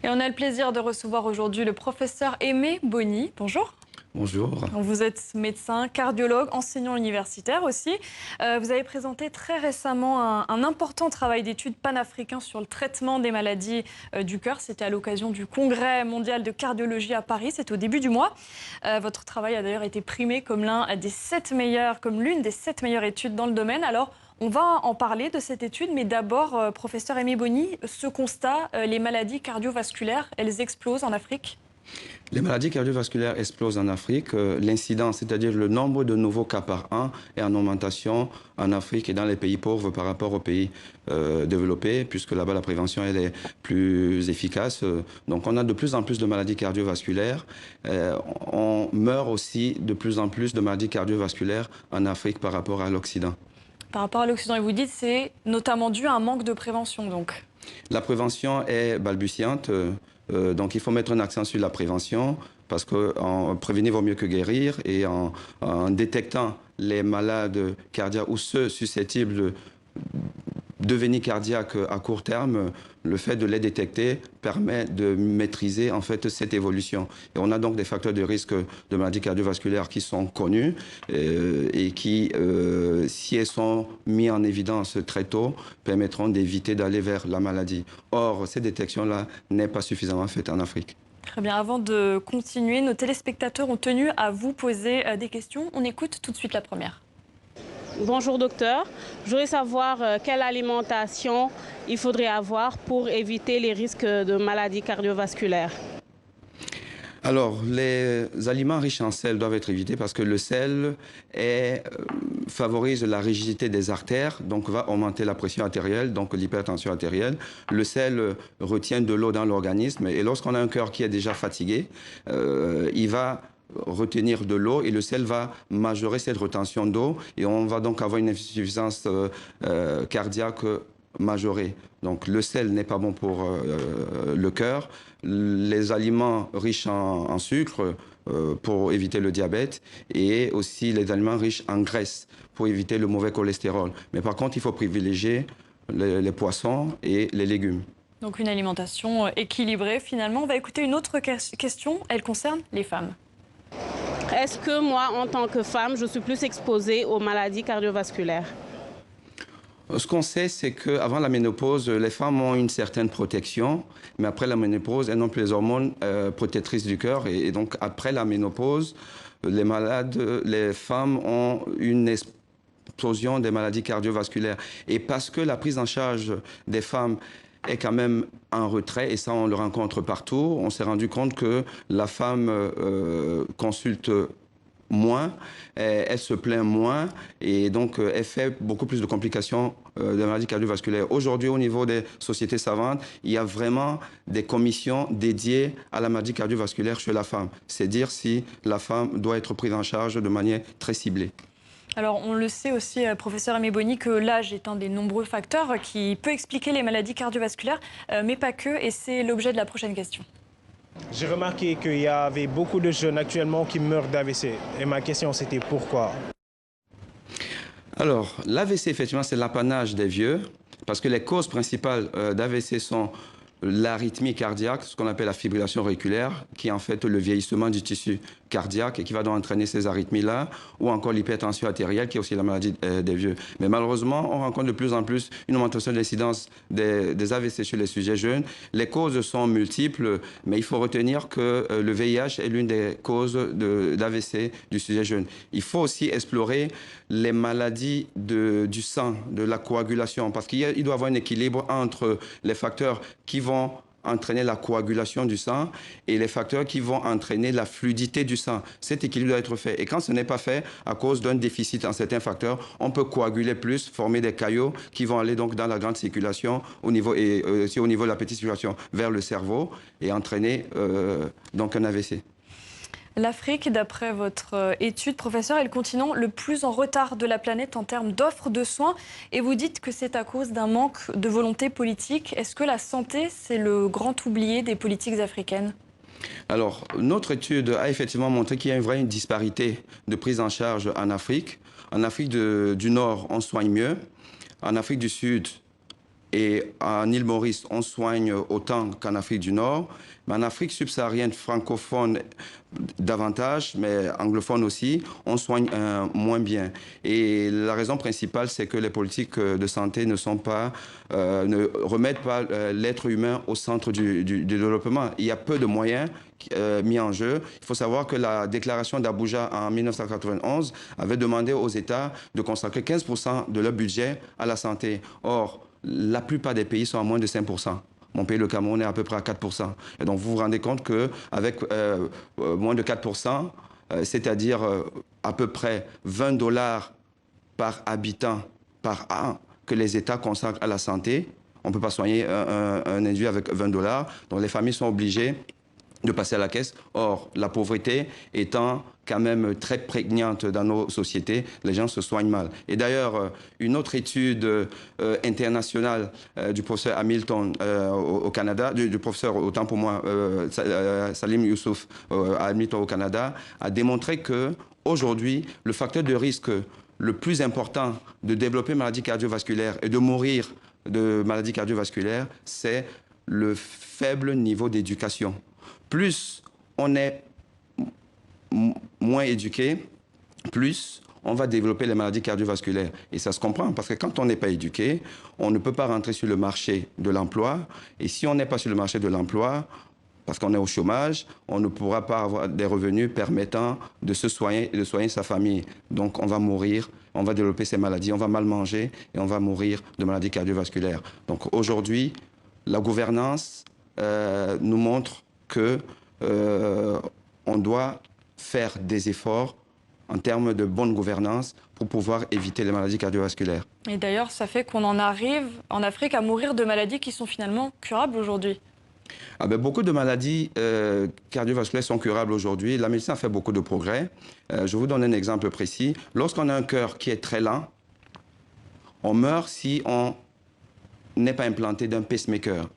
Et on a le plaisir de recevoir aujourd'hui le professeur Aimé Boni. Bonjour. Bonjour. Vous êtes médecin, cardiologue, enseignant universitaire aussi. Vous avez présenté très récemment un important travail d'études panafricain sur le traitement des maladies du cœur. C'était à l'occasion du Congrès mondial de cardiologie à Paris. C'était au début du mois. Votre travail a d'ailleurs été primé comme l'une des 7 meilleures études dans le domaine. Alors, on va en parler de cette étude, mais d'abord, professeur Aimé Boni, ce constat, les maladies cardiovasculaires, elles explosent en Afrique? Les maladies cardiovasculaires explosent en Afrique. L'incidence, c'est-à-dire le nombre de nouveaux cas par an, est en augmentation en Afrique et dans les pays pauvres par rapport aux pays développés, puisque là-bas la prévention elle est plus efficace. Donc on a de plus en plus de maladies cardiovasculaires. On meurt aussi de plus en plus de maladies cardiovasculaires en Afrique par rapport à l'Occident. Par rapport à l'Occident, et vous dites c'est notamment dû à un manque de prévention, donc. La prévention est balbutiante. Donc il faut mettre un accent sur la prévention parce que prévenir vaut mieux que guérir, et en détectant les malades cardiaques ou ceux susceptibles de devenir cardiaques à court terme, le fait de les détecter permet de maîtriser en fait cette évolution. Et on a donc des facteurs de risque de maladies cardiovasculaires qui sont connus et qui, si elles sont mis en évidence très tôt, permettront d'éviter d'aller vers la maladie. Or, cette détection-là n'est pas suffisamment faite en Afrique. Très bien, avant de continuer, nos téléspectateurs ont tenu à vous poser des questions. On écoute tout de suite la première. Bonjour docteur, je voudrais savoir quelle alimentation il faudrait avoir pour éviter les risques de maladies cardiovasculaires. Alors, les aliments riches en sel doivent être évités parce que le sel favorise la rigidité des artères, donc va augmenter la pression artérielle, donc l'hypertension artérielle. Le sel retient de l'eau dans l'organisme, et lorsqu'on a un cœur qui est déjà fatigué, il va retenir de l'eau et le sel va majorer cette rétention d'eau, et on va donc avoir une insuffisance cardiaque majorée. Donc le sel n'est pas bon pour le cœur. Les aliments riches en sucre pour éviter le diabète, et aussi les aliments riches en graisse pour éviter le mauvais cholestérol. Mais par contre, il faut privilégier les poissons et les légumes. Donc une alimentation équilibrée finalement. On va écouter une autre question, elle concerne les femmes. Est-ce que moi, en tant que femme, je suis plus exposée aux maladies cardiovasculaires? Ce qu'on sait, c'est qu'avant la ménopause, les femmes ont une certaine protection, mais après la ménopause, elles n'ont plus les hormones protectrices du cœur. Et donc, après la ménopause, les femmes ont une explosion des maladies cardiovasculaires. Et parce que la prise en charge des femmes est quand même en retrait, et ça on le rencontre partout, on s'est rendu compte que la femme consulte moins, elle se plaint moins, et donc elle fait beaucoup plus de complications de maladies cardiovasculaires. Aujourd'hui, au niveau des sociétés savantes, il y a vraiment des commissions dédiées à la maladie cardiovasculaire chez la femme. C'est dire si la femme doit être prise en charge de manière très ciblée. Alors, on le sait aussi, professeur Aimé Boni, que l'âge est un des nombreux facteurs qui peut expliquer les maladies cardiovasculaires, mais pas que, et c'est l'objet de la prochaine question. J'ai remarqué qu'il y avait beaucoup de jeunes actuellement qui meurent d'AVC. Et ma question, c'était pourquoi? Alors, l'AVC, effectivement, c'est l'apanage des vieux, parce que les causes principales d'AVC sont l'arythmie cardiaque, ce qu'on appelle la fibrillation auriculaire, qui est en fait le vieillissement du tissu cardiaque et qui va donc entraîner ces arythmies-là, ou encore l'hypertension artérielle, qui est aussi la maladie des vieux. Mais malheureusement, on rencontre de plus en plus une augmentation de l'incidence des AVC chez les sujets jeunes. Les causes sont multiples, mais il faut retenir que le VIH est l'une des causes d'AVC du sujet jeune. Il faut aussi explorer les maladies du sang, de la coagulation, parce qu'il doit y avoir un équilibre entre les facteurs qui vont entraîner la coagulation du sang et les facteurs qui vont entraîner la fluidité du sang. Cet équilibre doit être fait. Et quand ce n'est pas fait, à cause d'un déficit en certains facteurs, on peut coaguler plus, former des caillots qui vont aller donc dans la grande circulation et aussi au niveau de la petite circulation vers le cerveau, et entraîner donc un AVC. L'Afrique, d'après votre étude, professeur, est le continent le plus en retard de la planète en termes d'offres de soins. Et vous dites que c'est à cause d'un manque de volonté politique. Est-ce que la santé, c'est le grand oublié des politiques africaines? Alors, notre étude a effectivement montré qu'il y a une vraie disparité de prise en charge en Afrique. En Afrique du Nord, on soigne mieux. En Afrique du Sud, Et en Île-Maurice, on soigne autant qu'en Afrique du Nord. Mais en Afrique subsaharienne, francophone davantage, mais anglophone aussi, on soigne moins bien. Et la raison principale, c'est que les politiques de santé ne remettent pas l'être humain au centre du développement. Il y a peu de moyens mis en jeu. Il faut savoir que la déclaration d'Abuja en 1991 avait demandé aux États de consacrer 15% de leur budget à la santé. Or, la plupart des pays sont à moins de 5%. Mon pays, le Cameroun, est à peu près à 4%. Et donc, vous vous rendez compte qu'avec moins de 4%, c'est-à-dire à peu près 20 $ par habitant par an que les États consacrent à la santé, on ne peut pas soigner un individu avec 20 $. Donc, les familles sont obligées de passer à la caisse. Or, la pauvreté étant quand même très prégnante dans nos sociétés, les gens se soignent mal. Et d'ailleurs, une autre étude internationale du professeur Hamilton au Canada, du professeur, autant pour moi, Salim Youssouf à Hamilton au Canada, a démontré que aujourd'hui, le facteur de risque le plus important de développer maladie cardiovasculaire et de mourir de maladies cardiovasculaires, c'est le faible niveau d'éducation. Plus on est moins éduqué, plus on va développer les maladies cardiovasculaires. Et ça se comprend, parce que quand on n'est pas éduqué, on ne peut pas rentrer sur le marché de l'emploi. Et si on n'est pas sur le marché de l'emploi, parce qu'on est au chômage, on ne pourra pas avoir des revenus permettant de se soigner et de soigner sa famille. Donc on va mourir, on va développer ces maladies, on va mal manger et on va mourir de maladies cardiovasculaires. Donc aujourd'hui, la gouvernance nous montre qu'on doit faire des efforts en termes de bonne gouvernance pour pouvoir éviter les maladies cardiovasculaires. Et d'ailleurs, ça fait qu'on en arrive en Afrique à mourir de maladies qui sont finalement curables aujourd'hui. Beaucoup de maladies cardiovasculaires sont curables aujourd'hui. La médecine a fait beaucoup de progrès. Je vous donne un exemple précis. Lorsqu'on a un cœur qui est très lent, on meurt si on n'est pas implanté d'un pacemaker.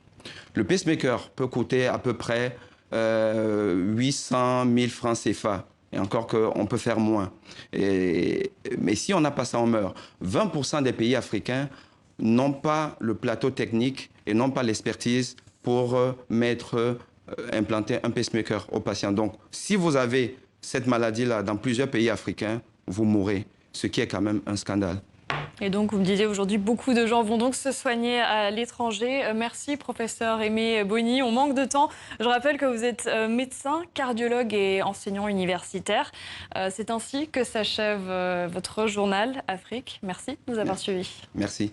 Le pacemaker peut coûter à peu près 800 000 francs CFA. Et encore qu'on peut faire moins. Mais si on n'a pas ça, on meurt. 20% des pays africains n'ont pas le plateau technique et n'ont pas l'expertise pour implanter un pacemaker aux patients. Donc, si vous avez cette maladie-là dans plusieurs pays africains, vous mourrez, ce qui est quand même un scandale. Et donc, vous me disiez aujourd'hui, beaucoup de gens vont donc se soigner à l'étranger. Merci, professeur Aimé Boni. On manque de temps. Je rappelle que vous êtes médecin, cardiologue et enseignant universitaire. C'est ainsi que s'achève votre journal Afrique. Merci de nous avoir suivis. Merci.